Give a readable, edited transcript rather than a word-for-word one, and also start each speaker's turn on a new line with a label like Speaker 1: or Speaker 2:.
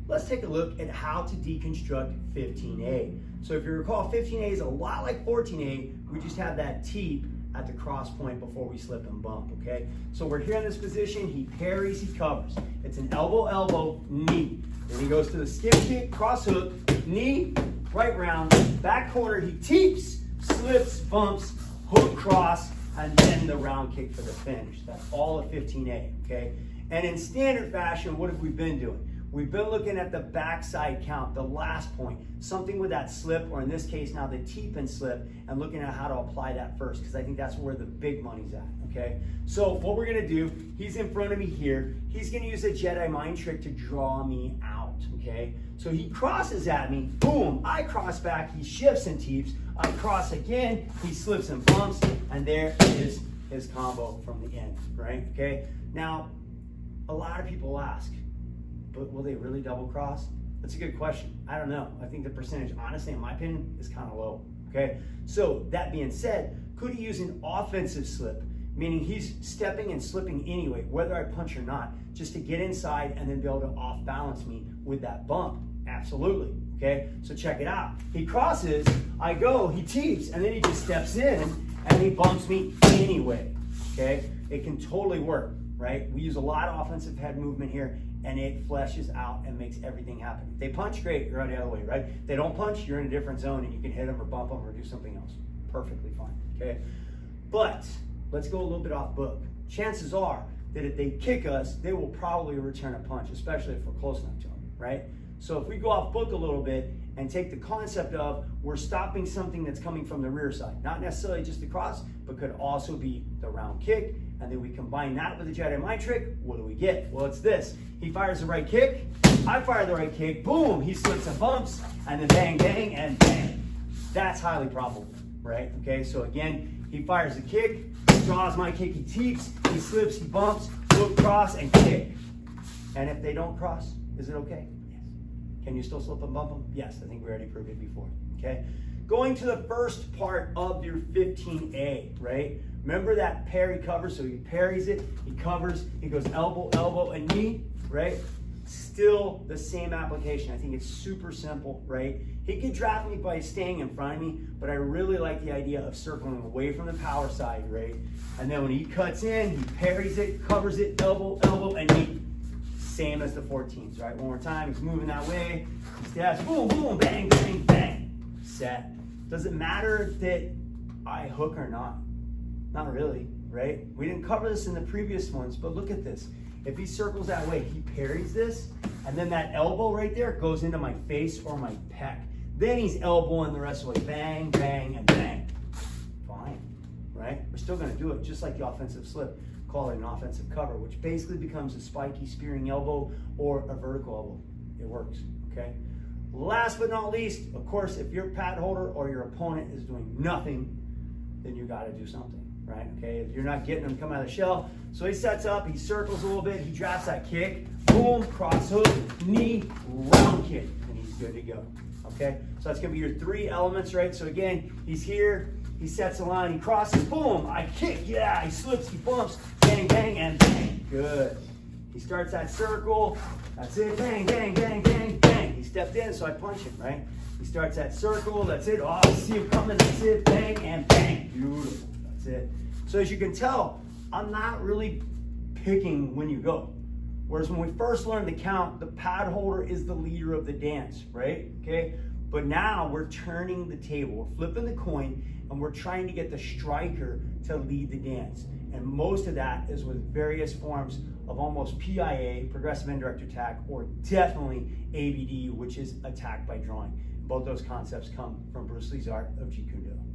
Speaker 1: let's take a look at how to deconstruct 15A. So if you recall, 15A is a lot like 14A. We just have that teep at the cross point before we slip and bump, okay? So we're here in this position, he parries, he covers. It's an elbow, elbow, knee. Then he goes to the skip kick, cross hook, knee, right round, back corner, he teeps, slips, bumps, hook cross, and then the round kick for the finish. That's all of 15A, okay? And in standard fashion, what have we been doing? We've been looking at the backside count, the last point, something with that slip, or in this case now the teep and slip, and looking at how to apply that first, because I think that's where the big money's at, okay? So what we're gonna do, he's in front of me here, he's gonna use a Jedi mind trick to draw me out, okay? So he crosses at me, boom, I cross back, he shifts and teeps, I cross again, he slips and bumps, and there is his combo from the end, right, okay? Now, a lot of people ask, but will they really double cross? That's a good question. I don't know. I think the percentage, honestly, in my opinion, is kind of low, okay? So that being said, could he use an offensive slip? Meaning he's stepping and slipping anyway, whether I punch or not, just to get inside and then be able to off balance me with that bump. Absolutely, okay? So check it out. He crosses, I go, he teeps, and then he just steps in and he bumps me anyway, okay? It can totally work, right? We use a lot of offensive head movement here, and it fleshes out and makes everything happen. If they punch, great, you're on the other way, right? If they don't punch, you're in a different zone and you can hit them or bump them or do something else. Perfectly fine, okay? But let's go a little bit off book. Chances are that if they kick us, they will probably return a punch, especially if we're close enough to them, right? So if we go off book a little bit and take the concept of we're stopping something that's coming from the rear side, not necessarily just the cross, but could also be the round kick, and then we combine that with the Jedi mind trick, what do we get? Well, it's this. He fires the right kick, I fire the right kick, boom, he slips and bumps, and then bang, bang, and bang. That's highly probable, right? Okay, so again, he fires the kick, draws my kick, he teeps, he slips, he bumps, hook, cross, and kick. And if they don't cross, is it okay? Yes. Can you still slip and bump them? Yes, I think we already proved it before, okay? Going to the first part of your 15A, right? Remember that parry cover, so he parries it, he covers, he goes elbow, elbow, and knee, right? Still the same application. I think it's super simple, right? He could draft me by staying in front of me, but I really like the idea of circling away from the power side, right? And then when he cuts in, he parries it, covers it, elbow, elbow, and knee. Same as the 14s, right? One more time, he's moving that way, steps, boom, boom, bang, bang, bang, set. Does it matter that I hook or not? Not really, right? We didn't cover this in the previous ones, but look at this. If he circles that way, he parries this, and then that elbow right there goes into my face or my pec. Then he's elbowing the rest of the way. Bang, bang, and bang. Fine, right? We're still gonna do it just like the offensive slip. Call it an offensive cover, which basically becomes a spiky spearing elbow or a vertical elbow. It works, okay? Last but not least, of course, if your pad holder or your opponent is doing nothing, then you gotta do something, right? Okay, if you're not getting them to come out of the shell. So he sets up, he circles a little bit, he drafts that kick, boom, cross hook, knee, round kick, and he's good to go, okay? So that's gonna be your three elements, right? So again, he's here, he sets the line, he crosses, boom, I kick, yeah, he slips, he bumps, bang, bang, and bang, good. He starts that circle, that's it, bang, bang, bang, bang, bang. He stepped in, so I punch him, right? He starts that circle, that's it, oh, I see him coming, that's it, bang, and bang, beautiful, that's it. So as you can tell, I'm not really picking when you go. Whereas when we first learned the count, the pad holder is the leader of the dance, right? Okay, but now we're turning the table, we're flipping the coin, and we're trying to get the striker to lead the dance. And most of that is with various forms of almost PIA, progressive indirect attack, or definitely ABD, which is attack by drawing. Both those concepts come from Bruce Lee's art of Jeet Kune.